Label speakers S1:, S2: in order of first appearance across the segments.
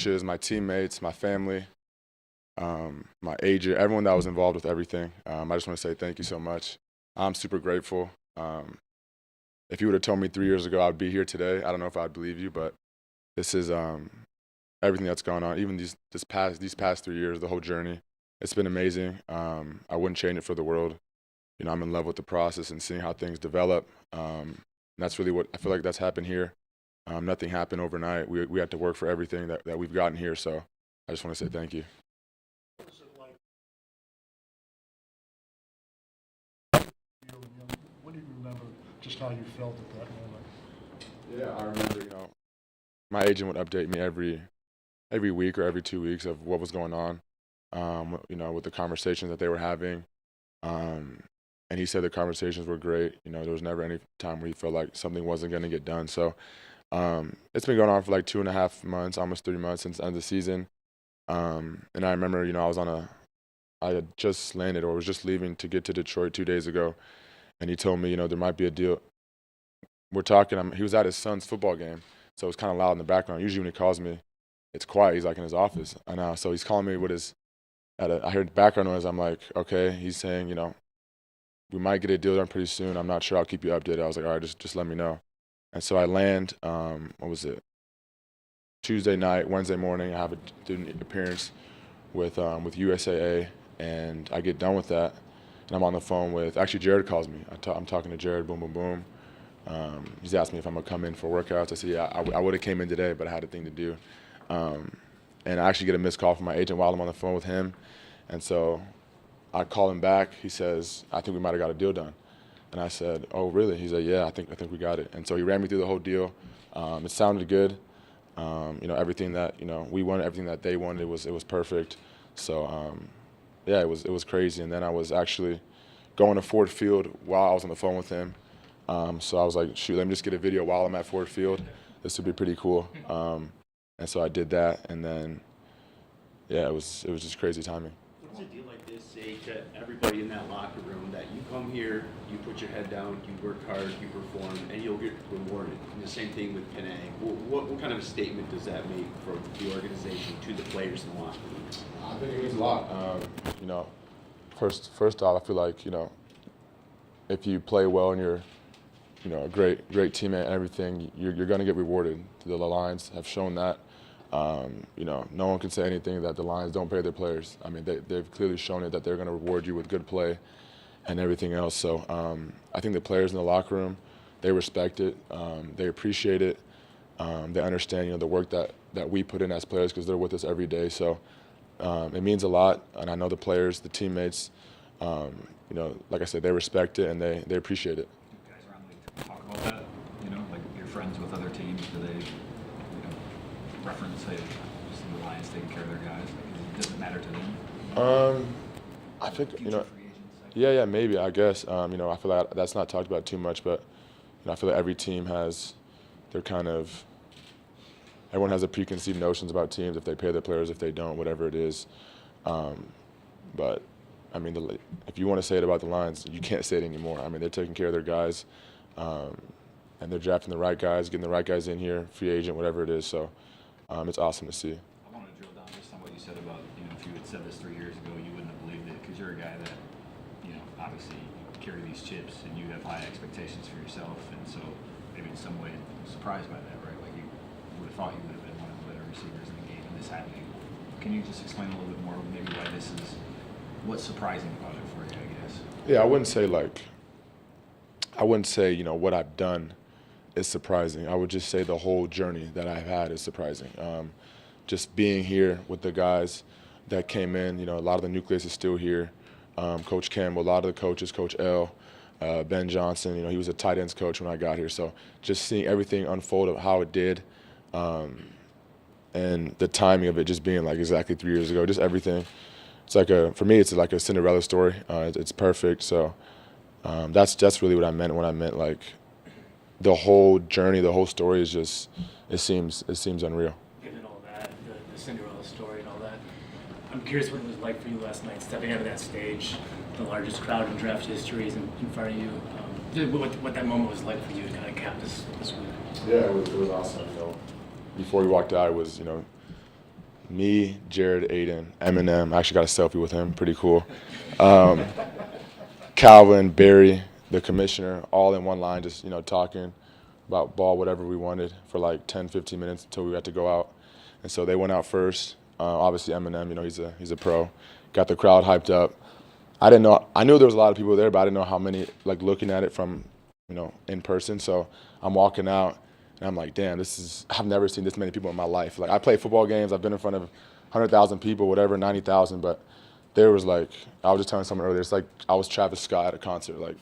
S1: coaches, my teammates, my family, my agent, everyone that was involved with everything. I just want to say thank you so much. I'm super grateful. If you would have told me 3 years ago I'd be here today, I don't know if I'd believe you, but this is everything that's gone on. Even these past 3 years, the whole journey, it's been amazing. I wouldn't change it for the world. You know, I'm in love with the process and seeing how things develop. And that's really what I feel like that's happened here. Nothing happened overnight. We had to work for everything that we've gotten here. So I just want to say thank you.
S2: What is it like? What do you remember? Just how you felt at that moment?
S1: Yeah, I remember. You know, my agent would update me every week or every 2 weeks of what was going on. You know, with the conversations that they were having. And he said the conversations were great. You know, there was never any time where he felt like something wasn't going to get done. So it's been going on for like 2.5 months, almost 3 months since the end of the season. And I remember, you know, I had just landed or was just leaving to get to Detroit 2 days ago. And he told me, you know, there might be a deal. We're talking, he was at his son's football game. So it was kind of loud in the background. Usually when he calls me, it's quiet. He's like in his office. And so he's calling me with I heard background noise. I'm like, okay. He's saying, you know, we might get a deal done pretty soon. I'm not sure. I'll keep you updated. I was like, all right, just let me know. And so I land, what was it? Tuesday night, Wednesday morning, I have a student appearance with USAA, and I get done with that, and I'm on the phone with, actually Jared calls me. I'm talking to Jared, boom, boom, boom. He's asked me if I'm gonna come in for workouts. I said, yeah, I would have came in today, but I had a thing to do. And I actually get a missed call from my agent while I'm on the phone with him. And so I call him back. He says, I think we might have got a deal done. And I said, oh, really? He's like, yeah, I think we got it. And so he ran me through the whole deal. It sounded good. You know, everything that, you know, we wanted, everything that they wanted, it was perfect. So, yeah, it was crazy. And then I was actually going to Ford Field while I was on the phone with him. So I was like, shoot, let me just get a video while I'm at Ford Field. This would be pretty cool. And so I did that. And then, yeah, it was just crazy timing.
S3: What does a deal like this say to everybody in that locker room that you come here, you put your head down, you work hard, you perform, and you'll get rewarded? And the same thing with Penang. What kind of a statement does that make from the organization to the players in the locker room?
S1: I think it means a lot. You know, first off, I feel like, you know, if you play well and you're, you know, a great teammate and everything, you're going to get rewarded. The Lions have shown that. You know, no one can say anything that the Lions don't pay their players. I mean, they've clearly shown it that they're going to reward you with good play and everything else. So I think the players in the locker room, they respect it. They appreciate it. They understand, you know, the work that we put in as players because they're with us every day. So it means a lot. And I know the players, the teammates, you know, like I said, they respect it and they appreciate it.
S4: You guys around the league talk about that? You know, like your friends with other teams, do they, you know, reference, hey, just the Lions taking care of their guys? Like, does it matter to them?
S1: I think, you know, yeah, maybe, I guess. You know, I feel like that's not talked about too much, but you know, I feel like every team has everyone has a preconceived notions about teams, if they pay their players, if they don't, whatever it is. But I mean, if you want to say it about the Lions, you can't say it anymore. I mean, they're taking care of their guys, and they're drafting the right guys, getting the right guys in here, free agent, whatever it is. So it's awesome to see.
S4: I want to drill down just on what you said about, you know, if you had said this 3 years ago, you wouldn't have believed it because you're a guy that, you know, obviously you carry these chips and you have high expectations for yourself, and so maybe in some way surprised by that, right? Like you would have thought you would have been one of the better receivers in the game, and this happening. Can you just explain a little bit more maybe why this is, what's surprising about it for you, I guess?
S1: Yeah, I wouldn't say, you know, what I've done is surprising. I would just say the whole journey that I've had is surprising. Just being here with the guys that came in, you know, a lot of the nucleus is still here. Coach Campbell, a lot of the coaches, Coach L, Ben Johnson, you know, he was a tight ends coach when I got here. So just seeing everything unfold of how it did, and the timing of it just being like exactly 3 years ago, just everything. It's like for me, it's like a Cinderella story. It's perfect. So that's really what I meant when I meant like the whole journey, the whole story is just, it seems unreal.
S5: Given all that, the Cinderella story and all that, I'm curious what it was like for you last night, stepping out of that stage, the largest crowd in draft history is in front of you. What that moment was like for you to kind of cap this week.
S1: Yeah, it was awesome. You know, before we walked out, it was, you know, Me, Jared, Aiden, Eminem. I actually got a selfie with him. Pretty cool. Calvin, Barry, the commissioner, all in one line, just talking about ball, whatever we wanted for like 10, 15 minutes until we had to go out. And so they went out first. Obviously Eminem, he's a pro. Got the crowd hyped up. I didn't know. I knew there was a lot of people there, but I didn't know how many. Like looking at it from, in person. So I'm walking out, and I'm like, damn, I've never seen this many people in my life. Like I play football games. I've been in front of 100,000 people, whatever, 90,000. But there was like, I was just telling someone earlier, it's like I was Travis Scott at a concert, like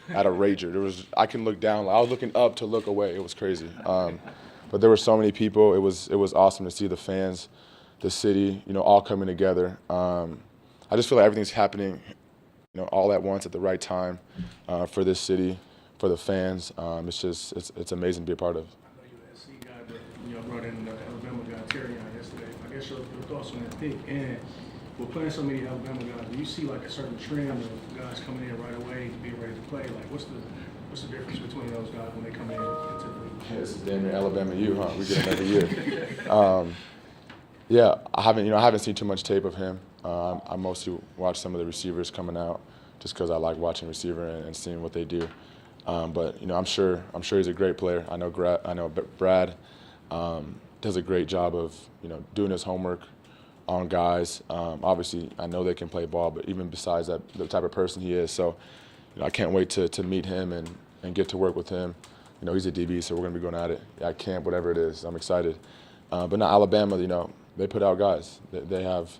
S1: at a rager. I can look down. Like, I was looking up to look away. It was crazy. But there were so many people. It was awesome to see the fans, the city, all coming together. I just feel like everything's happening, all at once at the right time for this city, for the fans. It's amazing to be a part of.
S2: I know you're an SC guy, but brought in the Alabama guy Terry on yesterday. I guess your thoughts on that pick. And we're playing so many Alabama guys. Do you see like a certain trend of guys coming in right away, being ready to play? Like what's the difference between those guys when they come in into the league?
S1: Yeah, this is damn near Alabama U, huh? We get him every year. Yeah, I haven't seen too much tape of him. I mostly watch some of the receivers coming out, just because I like watching receiver and seeing what they do. But I'm sure he's a great player. I know Brad does a great job of doing his homework on guys. Obviously, I know they can play ball, but even besides that, the type of person he is. So I can't wait to meet him and get to work with him. He's a DB, so we're going to be going at it at camp, whatever it is. I'm excited. But now Alabama, they put out guys. They have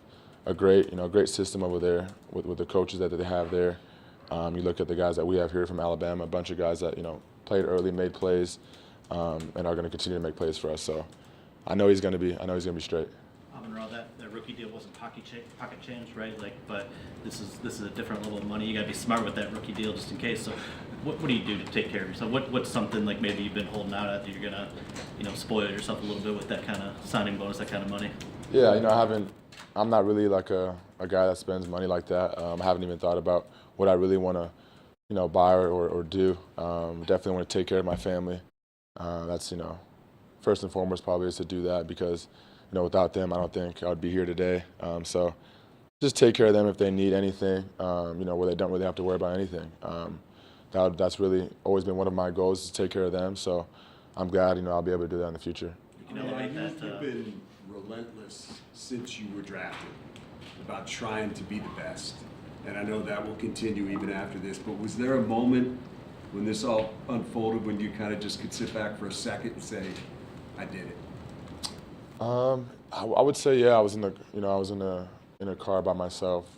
S1: a great system over there with the coaches that they have there. You look at the guys that we have here from Alabama, a bunch of guys that played early, made plays, and are going to continue to make plays for us. So I know he's going to be straight.
S6: Amon, that rookie deal wasn't pocket change, right? But this is a different level of money. You got to be smart with that rookie deal just in case. So what do you do to take care of yourself? What's something like maybe you've been holding out at that you're gonna spoil yourself a little bit with that kind of signing bonus, that kind of money?
S1: Yeah, I'm not really like a guy that spends money like that. I haven't even thought about what I really want to, buy or do. Definitely want to take care of my family. That's, first and foremost probably is to do that because, without them, I don't think I would be here today. So just take care of them if they need anything, where they don't really have to worry about anything. That's really always been one of my goals is to take care of them. So I'm glad, I'll be able to do that in the future.
S6: You can elevate that.
S7: You've been relentless since you were drafted about trying to be the best. And I know that will continue even after this, but was there a moment when this all unfolded when you kind of just could sit back for a second and say, I did it?
S1: I would say, yeah, I was in a car by myself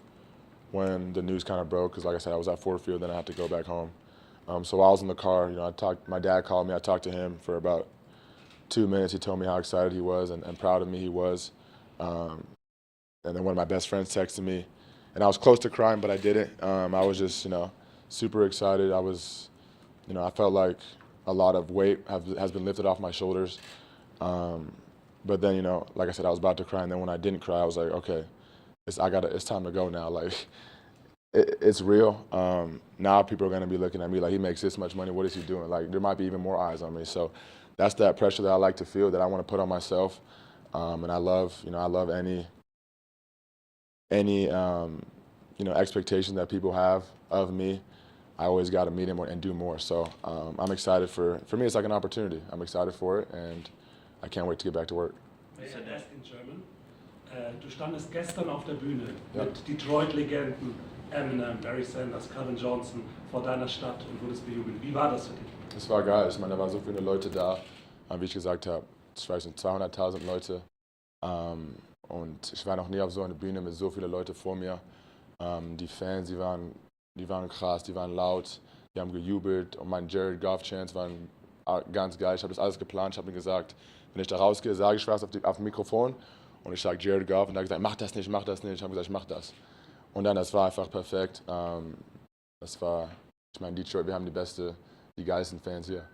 S1: when the news kind of broke, because like I said, I was at Ford Field, then I had to go back home. So while I was in the car, my dad called me, I talked to him for about 2 minutes. He told me how excited he was and proud of me he was. And then one of my best friends texted me, and I was close to crying, but I didn't. I was just, super excited. I felt like a lot of weight has been lifted off my shoulders. But then, like I said, I was about to cry, and then when I didn't cry, I was like, okay, it's time to go now. Like, it's real. Now people are going to be looking at me like, he makes this much money. What is he doing? Like, there might be even more eyes on me. So that's that pressure that I like to feel, that I want to put on myself. And I love any expectation that people have of me. I always got to meet him and do more. So I'm excited for me. It's like an opportunity. I'm excited for it, and I can't wait to get back to work.
S8: May I ask in German? Du standest gestern auf der Bühne
S1: Ja.
S8: mit Detroit-Legenden Eminem, Barry Sanders, Calvin Johnson vor deiner Stadt und wurdest bejubelt. Wie war das für dich?
S1: Es war geil. Ich meine, da waren so viele Leute da. Wie ich gesagt habe, ich weiß nicht, 200.000 Leute. Und ich war noch nie auf so einer Bühne mit so vielen Leuten vor mir. Die Fans, die waren krass, die waren laut, die haben gejubelt. Und mein Jared Goff-Chants waren ganz geil. Ich habe das alles geplant. Ich habe mir gesagt, wenn ich da rausgehe, sage ich was auf dem Mikrofon. Und ich sage Jared Goff, und er hat gesagt, mach das nicht, mach das nicht. Ich habe gesagt, ich mach das. Und dann, das war einfach perfekt. Das war, ich meine, Detroit, wir haben die geilsten Fans hier.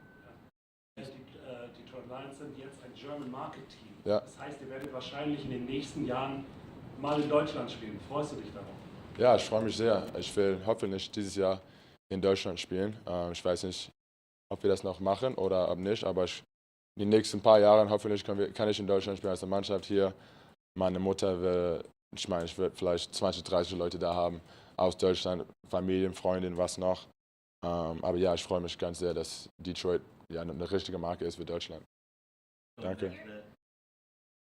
S8: Die Detroit Lions sind jetzt ein German Market Team.
S1: Ja.
S8: Das heißt, ihr werdet wahrscheinlich in den nächsten Jahren mal in Deutschland spielen. Freust du dich darauf?
S1: Ja, ich freue mich sehr. Ich will hoffentlich dieses Jahr in Deutschland spielen. Ich weiß nicht, ob wir das noch machen oder ob nicht, aber in den nächsten paar Jahren hoffentlich kann ich in Deutschland spielen als eine Mannschaft hier. meine Mutter will, ich meine, ich würde vielleicht 20, 30 Leute da haben aus Deutschland, Familien, Freundinnen, was noch. Aber ja, ich freue mich ganz sehr, dass Detroit ja eine richtige Marke ist für Deutschland.
S6: So
S1: Danke.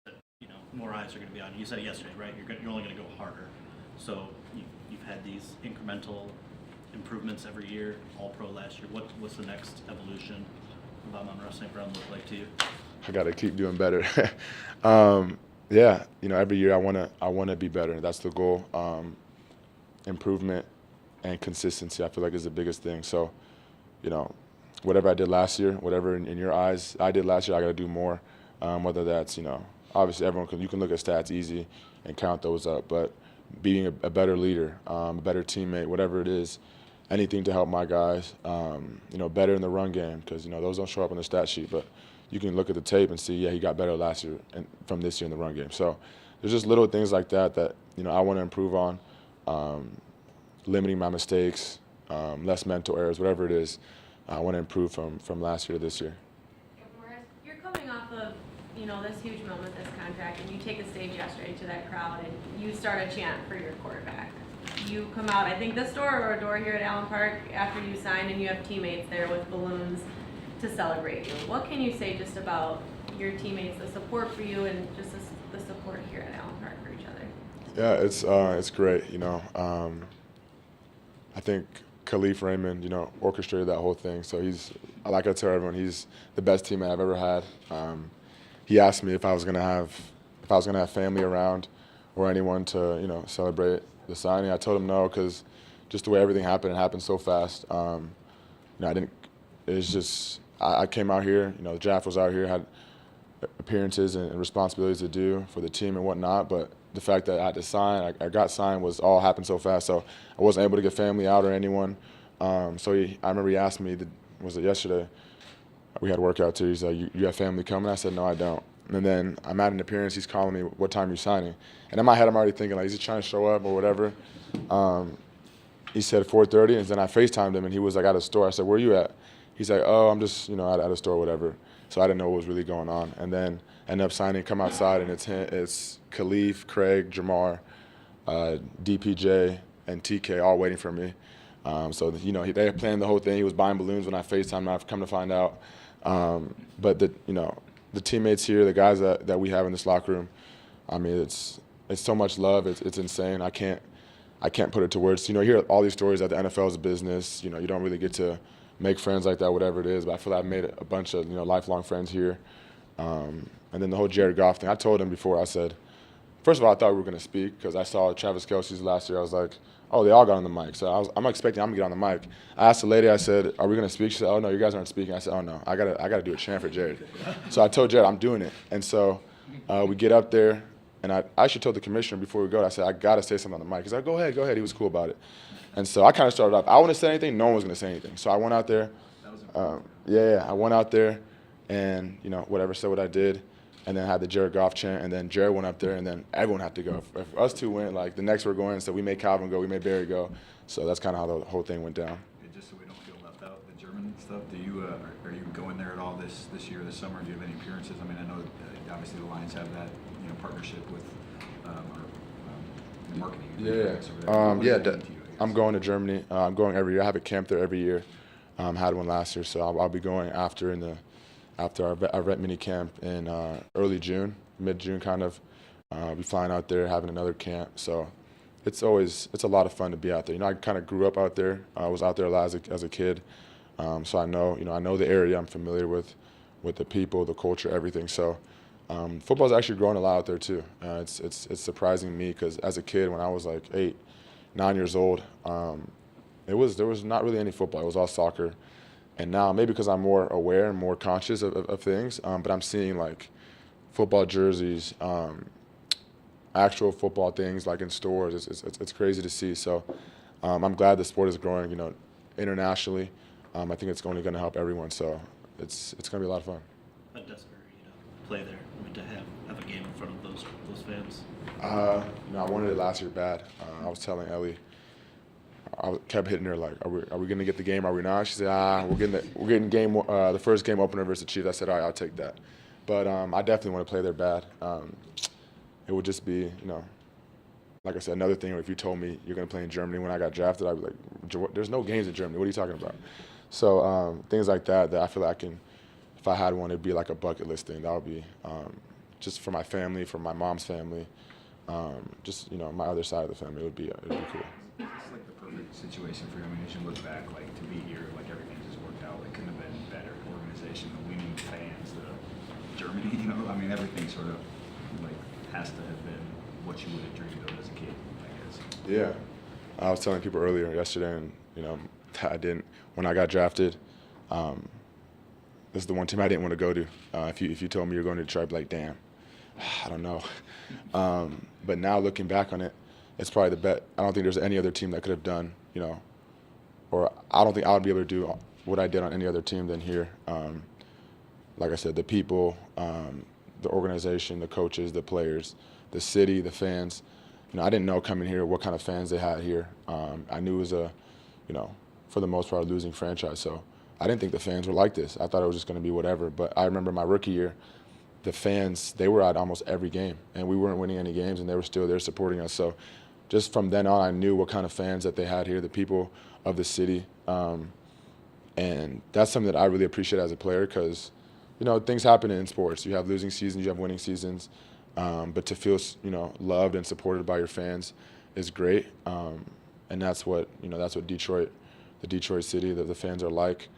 S6: that, you know, more eyes are going to be on you. You said it yesterday, right? You're only going to go harder. So you've had these incremental improvements every year, all pro last year. What's the next evolution of Amon St. Brown look like to you?
S1: I got to keep doing better. Yeah, you know, every year I wanna be better. That's the goal. Improvement and consistency, I feel like, is the biggest thing. So, you know, whatever I did last year, whatever in your eyes I did last year, I got to do more. Whether that's, you know, obviously you can look at stats easy and count those up, but being a better leader, a better teammate, whatever it is, anything to help my guys, you know, better in the run game, because, you know, those don't show up on the stat sheet, but you can look at the tape and see, yeah, he got better last year and from this year in the run game. So there's just little things like that you know, I want to improve on, limiting my mistakes, less mental errors, whatever it is. I want to improve from last year to this year.
S9: You're coming off of, you know, this huge moment, this contract, and you take the stage yesterday to that crowd and you start a chant for your quarterback. You come out, I think this door or a door here at Allen Park after you sign, and you have teammates there with balloons to celebrate you. What can you say just about your teammates, the support for you, and just the support here at Allen Park for each other?
S1: Yeah, it's great. You know, I think Khalif Raymond, you know, orchestrated that whole thing. So like I tell everyone, he's the best teammate I've ever had. He asked me if I was gonna have family around or anyone to, you know, celebrate the signing. I told him no, because just the way everything happened, it happened so fast. You know, it's just I came out here. You know, the draft was out here, had appearances and responsibilities to do for the team and whatnot, but the fact that I had to sign, I got signed, was all happened so fast, so I wasn't able to get family out or anyone. I remember he asked me, was it yesterday? We had workout too. He's like, you have family coming? I said, no, I don't. And then I'm at an appearance, he's calling me, what time are you signing? And in my head, I'm already thinking, like, is he trying to show up or whatever? He said 4:30, and then I FaceTimed him, and he was like at a store. I said, where are you at? He's like, oh, I'm just, you know, at a store or whatever. So I didn't know what was really going on. And then ended up signing, come outside, and it's Khalif, Craig, Jamar, DPJ, and TK all waiting for me. So, you know, they planned the whole thing. He was buying balloons when I FaceTimed him. I've come to find out. But, you know, the teammates here, the guys that we have in this locker room, I mean, it's so much love. It's insane. I can't put it to words. You know, you hear all these stories that the NFL is a business. You know, you don't really get to make friends like that, whatever it is. But I feel like I've made a bunch of, you know, lifelong friends here. And then the whole Jared Goff thing, I told him before, I said, first of all, I thought we were going to speak because I saw Travis Kelce's last year. I was like, oh, they all got on the mic. So I'm expecting I'm going to get on the mic. I asked the lady, I said, are we going to speak? She said, oh, no, you guys aren't speaking. I said, oh, no, I gotta do a chant for Jared. So I told Jared, I'm doing it. And so we get up there, and I actually told the commissioner before we go, I said, I got to say something on the mic. He's like, go ahead. He was cool about it. And so I kind of started off. I wouldn't say anything. No one was going to say anything. So I went out there. I went out there and, you know, whatever, said what I did, and then had the Jared Goff chant, and then Jared went up there, and then everyone had to go. If us two went, like, the next were going, so we made Calvin go, we made Barry go. So that's kind of how the whole thing went down.
S4: And just so we don't feel left out, the German stuff, do you are you going there at all this year, this summer? Do you have any appearances? I mean, I know obviously the Lions have that, you know, partnership with marketing. I'm going to Germany. I'm going every year. I have a camp there every year. Had one last year, so I'll be going after our vet mini camp in early June, mid-June kind of. Be flying out there, having another camp. So it's a lot of fun to be out there. You know, I kind of grew up out there. I was out there a lot as a kid, so I know the area. I'm familiar with the people, the culture, everything. So football's actually growing a lot out there too. It's surprising me because as a kid, when I was like 8, 9 years old, there was not really any football. It was all soccer. And now, maybe because I'm more aware and more conscious of things, but I'm seeing like football jerseys, actual football things like in stores. It's crazy to see. So I'm glad the sport is growing, you know, internationally. I think it's only going to help everyone. So it's going to be a lot of fun.
S6: How desperate are you to play there? I mean, to have a game in front of those fans?
S1: No, I wanted it last year bad. I was telling Ellie. I kept hitting her like, "Are we going to get the game? Are we not?" She said, we're getting the first game opener versus the Chiefs." I said, "All right, I'll take that." But I definitely want to play there bad. it would just be, like I said, another thing. If you told me you're going to play in Germany when I got drafted, I'd be like, there's no games in Germany. What are you talking about? So things like that I feel like if I had one, it'd be like a bucket list thing. That would be just for my family, for my mom's family, just my other side of the family. It would be cool.
S4: It's like the perfect situation for you. I mean, as you look back, like to be here, like everything just worked out. It couldn't have been better. Organization, the winning fans, the Germany. I mean, everything sort of like has to have been what you would have dreamed of as a kid, I guess.
S1: Yeah, I was telling people earlier yesterday, and I didn't when I got drafted. This is the one team I didn't want to go to. If you told me you're going to Detroit, I'd be like, damn, I don't know. But now looking back on it, it's probably the bet. I don't think there's any other team that could have done, or I don't think I would be able to do what I did on any other team than here. Like I said, the people, the organization, the coaches, the players, the city, the fans. I didn't know coming here what kind of fans they had here. I knew it was for the most part, a losing franchise. So I didn't think the fans were like this. I thought it was just going to be whatever. But I remember my rookie year, the fans, they were at almost every game, and we weren't winning any games, and they were still there supporting us. So just from then on, I knew what kind of fans that they had here, the people of the city. And that's something that I really appreciate as a player because, things happen in sports. You have losing seasons, you have winning seasons. But to feel, loved and supported by your fans is great. And that's what, that's what Detroit, the Detroit city, the fans are like.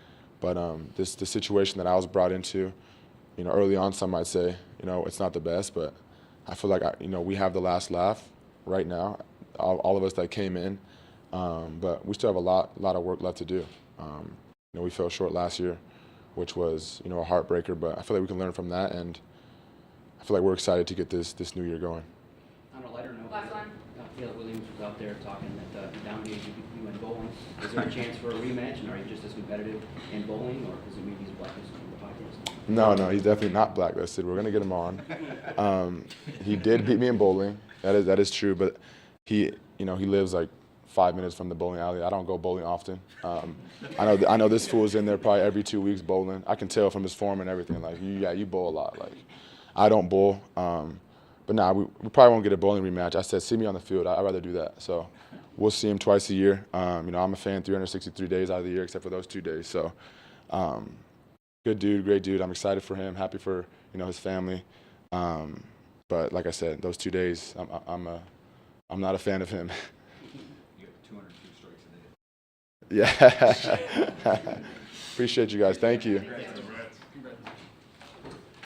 S1: But the situation that I was brought into, early on, some might say, it's not the best, but I feel like, we have the last laugh right now, all of us that came in. But we still have a lot of work left to do. We fell short last year, which was, a heartbreaker, but I feel like we can learn from that, and I feel like we're excited to get this new year going.
S10: On a lighter note,
S9: Last one.
S10: Caleb Williams was out there talking that he dominated you in bowling. Is there a chance for a rematch, and are you just as competitive in bowling, or does it mean he's blacklisted from the podcast?
S1: No, he's definitely not blacklisted. We're gonna get him on. He did beat me in bowling. That is true, but he lives like 5 minutes from the bowling alley. I don't go bowling often. I know this fool's in there probably every 2 weeks bowling. I can tell from his form and everything. Like, you bowl a lot. Like, I don't bowl. But we probably won't get a bowling rematch. I said, see me on the field. I'd rather do that. So we'll see him twice a year. I'm a fan 363 days out of the year except for those 2 days. So good dude, great dude. I'm excited for him, happy for his family. But like I said, those 2 days, I'm not a fan of him.
S4: You got 202 strikes a day.
S1: Yeah. Appreciate you guys. Thank you.